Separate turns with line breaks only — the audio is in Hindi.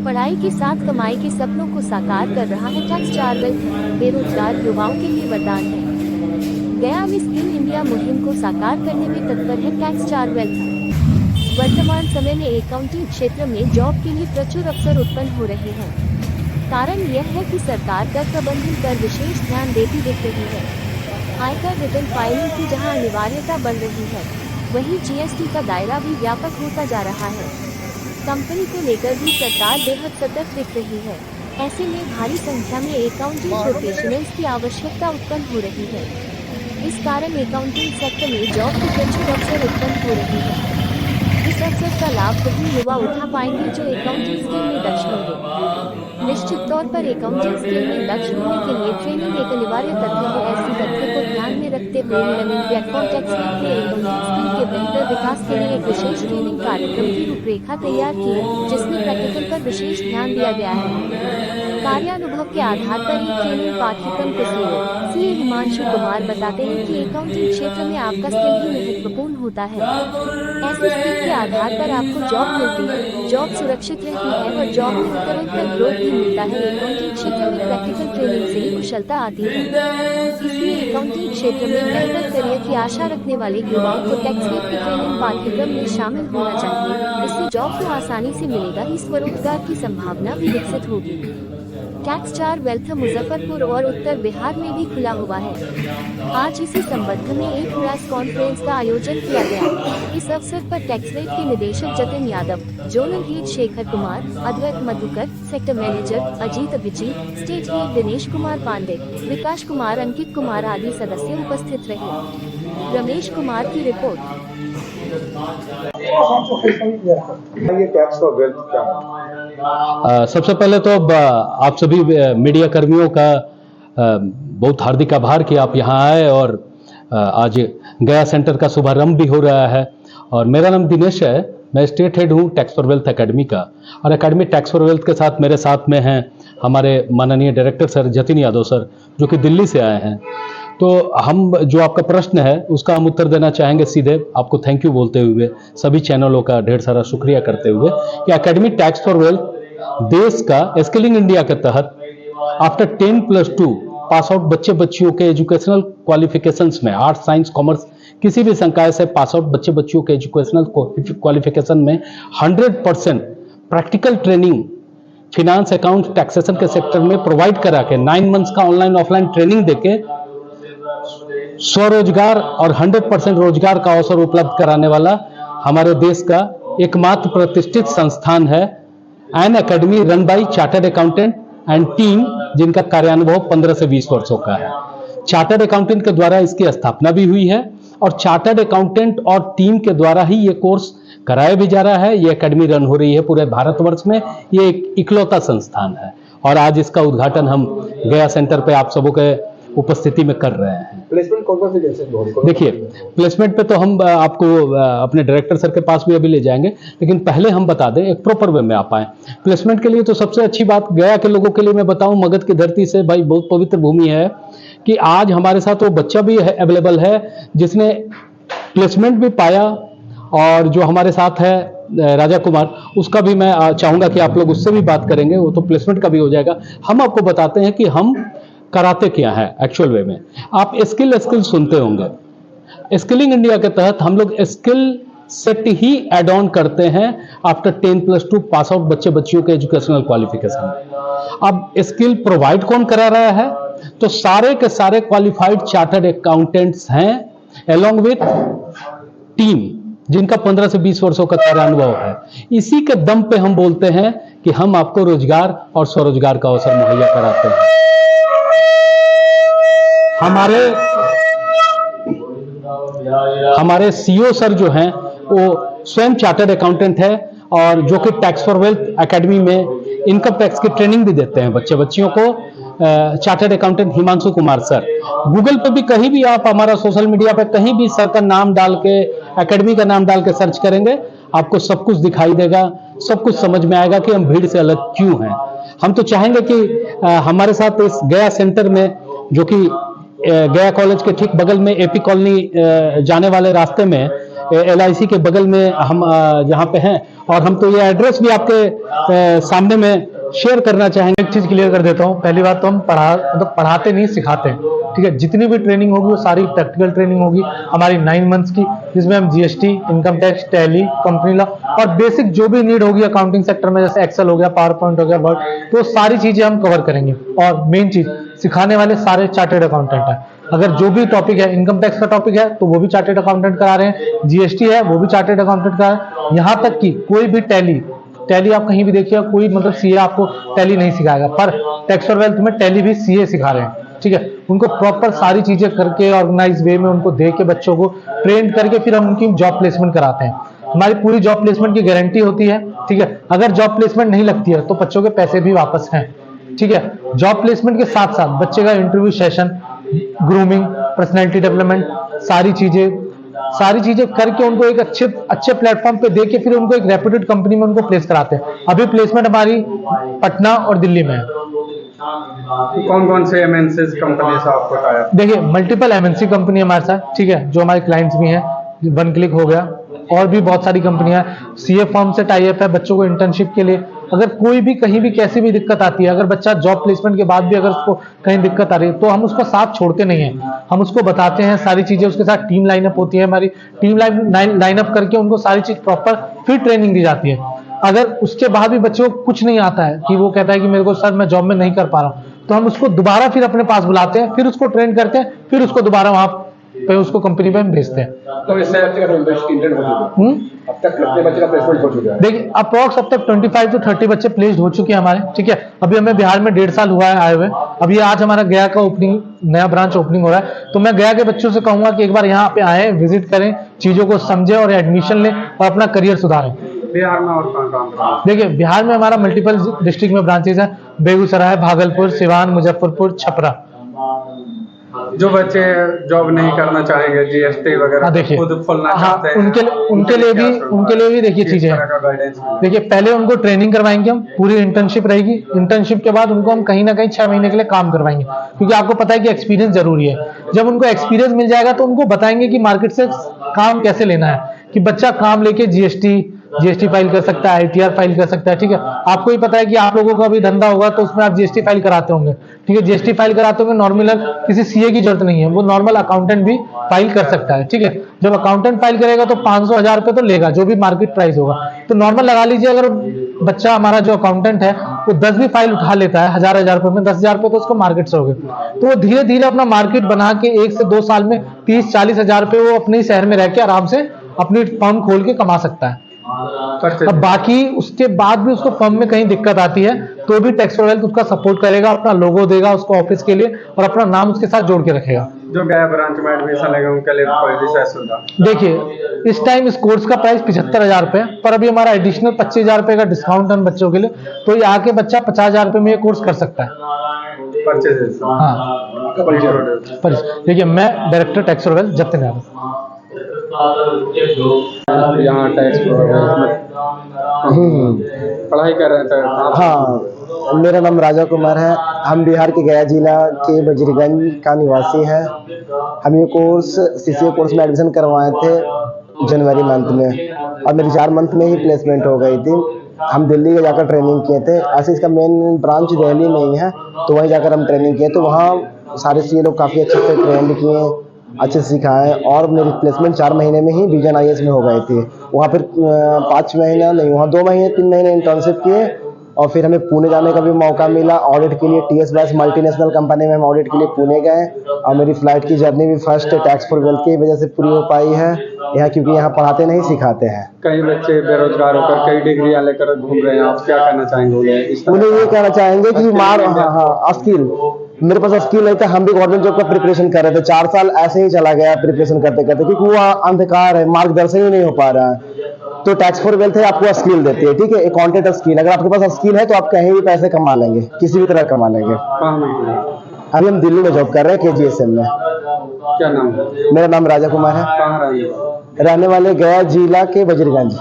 पढ़ाई के साथ कमाई के सपनों को साकार कर रहा है टैक्स चार वेल्थ, बेरोजगार युवाओं के लिए वरदान है। गया में स्किल इंडिया मुहिम को साकार करने में तत्पर है टैक्स चार वेल्थ। वर्तमान समय में अकाउंटिंग क्षेत्र में जॉब के लिए प्रचुर अवसर उत्पन्न हो रहे हैं। कारण यह है कि सरकार कर प्रबंधन पर विशेष ध्यान देती दिख रही है। आयकर रिटर्न फाइलिंग की जहां अनिवार्यता बढ़ रही है, वहीं जीएसटी का दायरा भी व्यापक होता जा रहा है। कंपनी को लेकर भी सरकार बेहद सतर्क दिख रही है। ऐसे में भारी संख्या में अकाउंटिंग प्रोफेशनल्स की आवश्यकता उत्पन्न हो रही है। इस कारण अकाउंटिंग सेक्टर में जॉब के प्रचुर अवसर उत्पन्न हो रही है। इस अवसर का लाभ वही युवा उठा पाएंगे जो अकाउंटिंग स्किल में दक्ष होंगे। निश्चित तौर पर अकाउंटिंग स्किल में दक्ष होने के लिए ट्रेनिंग एक अनिवार्य तथ्य है। ऐसी तथ्य को ध्यान में रखते हुए लर्निंग प्लेटफॉर्म टैक्सवेट ने अकाउंटिंग स्किल के बेहतर विकास के लिए एक विशेष ट्रेनिंग कार्यक्रम की रूपरेखा तैयार की है, जिसमें प्रैक्टिकल पर विशेष ध्यान दिया गया है। कार्यानुभव के आधार पर एक ट्रेनिंग पाठ्यक्रम के सीए हिमांशु कुमार बताते हैं कि अकाउंटिंग क्षेत्र में आपका स्किल ही महत्वपूर्ण होता है। ऐसे स्किल के आधार पर आपको जॉब मिलती है, जॉब सुरक्षित रहती है और जॉब में उत्तरोत्तर ग्रोथ भी मिलता है। अकाउंटिंग क्षेत्र में प्रैक्टिकल ट्रेनिंग से ही कुशलता आती है। इसलिए अकाउंटिंग क्षेत्र में बेहतर करियर की आशा रखने वाले युवाओं को टैक्सवेट के ट्रेनिंग पाठ्यक्रम में शामिल होना चाहिए। इससे जॉब को आसानी से मिलेगा, इस स्वरोजगार की संभावना भी विकसित होगी। टैक्स चार वेल्थ मुजफ्फरपुर और उत्तर बिहार में भी खुला हुआ है। आज इसी संबंध में एक प्रेस कॉन्फ्रेंस का आयोजन किया गया। इस अवसर पर टैक्सवेट के निदेशक Jatin Yadav, zonal head Shekhar Kumar, Advait Madhukar, sector manager Ajit Abhijeet, state head Dinesh Kumar Pandey, Vikas Kumar, Ankit Kumar आदि सदस्य उपस्थित रहे। रमेश कुमार की रिपोर्ट।
ये टैक्स फॉर वेल्थ क्या है?
सबसे पहले तो आप सभी मीडिया कर्मियों का बहुत हार्दिक आभार कि आप यहाँ आए और आज गया सेंटर का शुभारंभ भी हो रहा है। और मेरा नाम दिनेश है, मैं स्टेट हेड हूँ टैक्स फॉर वेल्थ एकेडमी का। और एकेडमी टैक्स फॉर वेल्थ के साथ मेरे साथ में हैं हमारे माननीय director sir Jatin Yadav sir, जो कि दिल्ली से आए हैं। तो हम जो आपका प्रश्न है उसका हम उत्तर देना चाहेंगे सीधे, आपको थैंक यू बोलते हुए, सभी चैनलों का ढेर सारा शुक्रिया करते हुए कि एकेडमी टैक्स फॉर वेल्थ देश का स्किलिंग इंडिया के तहत आफ्टर 10+2 पास आउट बच्चे बच्चियों के एजुकेशनल क्वालिफिकेशंस में आर्ट्स साइंस कॉमर्स किसी भी संकाय से पास आउट बच्चे बच्चियों के एजुकेशनल क्वालिफिकेशन में 100% practical training finance account taxation के सेक्टर में प्रोवाइड करा के 9 मंथ्स का ऑनलाइन ऑफलाइन ट्रेनिंग देके स्वरोजगार और 100% रोजगार का अवसर उपलब्ध कराने वाला हमारे देश का एकमात्र प्रतिष्ठित संस्थान है N academy run by chartered accountant and team, जिनका कार्यानुभव 15 से 20 वर्षों का है। चार्टर्ड अकाउंटेंट के द्वारा इसकी स्थापना भी हुई है और चार्टर्ड अकाउंटेंट और टीम के द्वारा ही ये कोर्स कराया भी जा रहा है। ये एकेडमी रन हो रही है पूरे भारतवर्ष में, ये एक इकलौता संस्थान है और आज इसका उद्घाटन हम गया सेंटर पे आप सबों के उपस्थिति में कर रहे हैं।
प्लेसमेंट कौन से जैसे
देखिए, प्लेसमेंट पे तो हम आपको अपने डायरेक्टर सर के पास भी अभी ले जाएंगे, लेकिन पहले हम बता दें एक प्रॉपर वे में आप आए। प्लेसमेंट के लिए तो सबसे अच्छी बात गया के लोगों के लिए मैं बताऊं, मगध की धरती से भाई बहुत पवित्र भूमि है कि आज हमारे साथ वो बच्चा भी अवेलेबल है जिसने प्लेसमेंट भी पाया। और जो हमारे साथ है राजा कुमार, उसका भी मैं चाहूंगा कि आप लोग उससे भी बात करेंगे, वो तो प्लेसमेंट का भी हो जाएगा। हम आपको बताते हैं कि हम कराते क्या है एक्चुअल वे में। आप स्किल सुनते होंगे। स्किलिंग इंडिया के तहत हम लोग स्किल सेट ही एड ऑन करते हैं आफ्टर 10+2 पास आउट बच्चे बच्चियों के एजुकेशनल क्वालिफिकेशन। अब स्किल प्रोवाइड कौन करा रहा है? तो सारे के सारे क्वालिफाइड चार्टर्ड अकाउंटेंट्स हैं अलोंग विथ टीम, जिनका 15 से 20 वर्षों का कार्यानुभव है। इसी के दम पे हम बोलते हैं कि हम आपको रोजगार और स्वरोजगार का अवसर मुहैया कराते हैं। हमारे सीईओ सर जो हैं वो स्वयं चार्टर्ड अकाउंटेंट है और जो कि टैक्स फॉर वेल्थ एकेडमी में इनकम टैक्स की ट्रेनिंग भी देते हैं बच्चे बच्चियों को। Chartered accountant Himanshu Kumar sir. Google पे भी कहीं भी आप हमारा सोशल मीडिया पे कहीं भी सर का नाम डाल के एकेडमी का नाम डाल के सर्च करेंगे, आपको सब कुछ दिखाई देगा, सब कुछ समझ में आएगा कि हम भीड़ से अलग क्यों हैं। हम तो चाहेंगे कि हमारे साथ इस गया सेंटर में, जो कि गया कॉलेज के ठीक बगल में एपी कॉलोनी जाने वाले रास्ते में LIC के बगल में हम यहाँ पे हैं, और हम तो ये एड्रेस भी आपके सामने में शेयर करना चाहेंगे। एक चीज क्लियर कर देता हूँ, पहली बात तो हम पढ़ाते नहीं, सिखाते हैं, ठीक है। जितनी भी ट्रेनिंग होगी वो सारी प्रैक्टिकल ट्रेनिंग होगी हमारी 9 मंथ्स की, जिसमें हम GST, income tax, tally, company law और बेसिक जो भी नीड होगी अकाउंटिंग सेक्टर में, जैसे एक्सेल हो गया, पावर पॉइंट हो गया, वर्ड, तो सारी चीजें हम कवर करेंगे। और मेन चीज, सिखाने वाले सारे चार्टेड अकाउंटेंट हैं। अगर जो भी टॉपिक है, इनकम टैक्स का टॉपिक है तो वो भी चार्टेड अकाउंटेंट करा रहे हैं, GST है वो भी चार्टेड अकाउंटेंट करा रहे हैं, यहाँ तक कि कोई भी टैली आप कहीं भी देखिए, कोई मतलब CA आपको टैली नहीं सिखाएगा, पर टैक्स और वेल्थ में टैली भी CA सिखा रहे हैं, ठीक है। उनको प्रॉपर सारी चीजें करके ऑर्गेनाइज वे में उनको दे के बच्चों को ट्रेन करके फिर हम उनकी जॉब प्लेसमेंट कराते हैं। हमारी पूरी जॉब प्लेसमेंट की गारंटी होती है, ठीक है। अगर जॉब प्लेसमेंट नहीं लगती है तो बच्चों के पैसे भी वापस हैं, ठीक है। जॉब प्लेसमेंट के साथ साथ बच्चे का interview session, grooming, personality development, सारी चीजें करके उनको एक अच्छे प्लेटफॉर्म पे देके फिर उनको एक रेप्यूटेड कंपनी में उनको प्लेस कराते हैं। अभी प्लेसमेंट हमारी पटना और दिल्ली में है।
कौन कौन से MNC कंपनी से आपको टाई अप?
देखिए, मल्टीपल MNC कंपनी हमारे साथ, ठीक है, जो हमारे क्लाइंट्स भी हैं, वन क्लिक हो गया, और भी बहुत सारी कंपनियां, CA फर्म से टाई अप है बच्चों को इंटर्नशिप के लिए। अगर कोई भी कहीं भी कैसी भी दिक्कत आती है, अगर बच्चा जॉब प्लेसमेंट के बाद भी अगर उसको कहीं दिक्कत आ रही है तो हम उसको साथ छोड़ते नहीं है, हम उसको बताते हैं सारी चीजें। उसके साथ टीम लाइनअप होती है, हमारी टीम लाइनअप करके उनको सारी चीज प्रॉपर फिर ट्रेनिंग दी जाती है। अगर उसके बाद भी बच्चे को कुछ नहीं आता है, कि वो कहता है कि मेरे को सर मैं जॉब में नहीं कर पा रहा हूँ, तो हम उसको दोबारा फिर अपने पास बुलाते हैं, फिर उसको ट्रेन करते हैं, फिर उसको दोबारा वहां पे उसको कंपनी पे हम भेजते हैं।
तो इससे बच्चे का इंटर्न हो चुका है, अब तक कितने बच्चे का प्लेसमेंट हो चुका है?
देखिए, अप्रॉक्स अब तक 25 से 30 बच्चे प्लेस्ड हो चुके हैं हमारे, ठीक है। अभी हमें बिहार में 1.5 साल हुआ है आए हुए। अभी आज हमारा गया का नया ब्रांच ओपनिंग हो रहा है, तो मैं गया के बच्चों से कहूंगा कि एक बार यहाँ पे आए, विजिट करें, चीजों को समझें और एडमिशन लें और अपना करियर सुधारें।
बिहार में और कहाँ काम?
देखिए, बिहार में हमारा मल्टीपल डिस्ट्रिक्ट में ब्रांचेज है, बेगूसराय, भागलपुर, सिवान, मुजफ्फरपुर, छपरा।
जो बच्चे जॉब नहीं करना चाहेंगे, GST वगैरह
देखिए,
खुद खोलना चाहते हैं,
उनके लिए भी देखिए चीजें हैं। देखिए, पहले उनको ट्रेनिंग करवाएंगे हम, पूरी इंटर्नशिप रहेगी। इंटर्नशिप के बाद उनको हम कहीं ना कहीं 6 महीने के लिए काम करवाएंगे, क्योंकि आपको पता है कि एक्सपीरियंस जरूरी है। जब उनको एक्सपीरियंस मिल जाएगा तो उनको बताएंगे कि मार्केट से काम कैसे लेना है, कि बच्चा काम लेके GST फाइल कर सकता है, ITR फाइल कर सकता है, ठीक है। आपको ही पता है कि आप लोगों का भी धंधा होगा तो उसमें आप GST फाइल कराते होंगे, ठीक है। GST फाइल कराते होंगे, नॉर्मल किसी CA की जरूरत नहीं है, वो नॉर्मल अकाउंटेंट भी फाइल कर सकता है, ठीक है। जब अकाउंटेंट फाइल करेगा तो 500-1000 रुपए तो लेगा, जो भी मार्केट प्राइस होगा। तो नॉर्मल लगा लीजिए, अगर बच्चा हमारा जो अकाउंटेंट है वो 10 भी फाइल उठा लेता है 1000 रुपए में, 10,000 रुपए तो उसको मार्केट से हो गए, तो वो धीरे धीरे अपना मार्केट बना के 1 से 2 साल में 30-40 हजार रुपए वो अपने शहर में रह के आराम से अपनी फर्म खोल के कमा सकता है। अब बाकी उसके बाद भी उसको फर्म में कहीं दिक्कत आती है तो भी टैक्स और वेल्थ उसका सपोर्ट करेगा, अपना लोगो देगा उसको ऑफिस के लिए और अपना नाम उसके साथ जोड़ के रखेगा।
जो गया ब्रांच में एडमिशन लेगा उनके लिए कोई विशेष सुविधा?
देखिए, इस टाइम इस कोर्स का प्राइस 75,000 रुपए है, पर अभी हमारा एडिशनल 25,000 रुपए का डिस्काउंट है बच्चों के लिए, तो ये आके बच्चा 50,000 रुपए में ये कोर्स कर सकता है। हाँ, देखिए, मैं डायरेक्टर टैक्स और वेल्थ जतिन यादव।
यहाँ टैक्स पढ़ाई कर रहे थे आप?
हाँ, मेरा नाम राजा कुमार है। हम बिहार के गया जिला के बजरीगंज का निवासी हैं। हम ये कोर्स CCA कोर्स में एडमिशन करवाए थे जनवरी मंथ में, और मेरी 4 मंथ में ही प्लेसमेंट हो गई थी। हम दिल्ली में जाकर ट्रेनिंग किए थे। ऐसे इसका मेन ब्रांच दिल्ली में ही है, तो वहीं जाकर हम ट्रेनिंग किए, तो वहाँ सारे CA लोग काफ़ी अच्छे से ट्रेंड किए, अच्छे से सिखाएं, और मेरी प्लेसमेंट 4 महीने में ही विजन IAS में हो गई थी। वहाँ फिर 5 महीना नहीं, वहाँ 2 महीने 3 महीने इंटर्नशिप किए, और फिर हमें पुणे जाने का भी मौका मिला ऑडिट के लिए। TS बैस मल्टीनेशनल कंपनी में हम ऑडिट के लिए पुणे गए, और मेरी फ्लाइट की जर्नी भी फर्स्ट टैक्स फॉर वेल्थ की वजह से पूरी हो पाई है यहाँ, क्योंकि यहाँ पढ़ाते नहीं सिखाते हैं।
कई बच्चे बेरोजगार होकर कई डिग्रियां लेकर घूम रहे हैं, आप क्या कहना चाहेंगे
उन्हें? ये कहना चाहेंगे कि स्किल, मेरे पास स्किल नहीं था। हम भी गवर्नमेंट जॉब का प्रिपरेशन कर रहे थे, 4 साल ऐसे ही चला गया प्रिपरेशन करते करते, क्योंकि वो अंधकार है, मार्गदर्शन ही नहीं हो पा रहा है। तो टैक्स फॉर वेल्थ है, आपको स्किल देती है, ठीक है, अकाउंटेंट स्किल। अगर आपके पास स्किल है तो आप कहीं भी पैसे कमा लेंगे, किसी भी तरह कमा लेंगे। अभी हम दिल्ली में जॉब कर रहे हैं KGSM में।
क्या नाम है?
मेरा नाम राजा कुमार है।
कहाँ
रहने वाले गया जिला के बजरीगंज।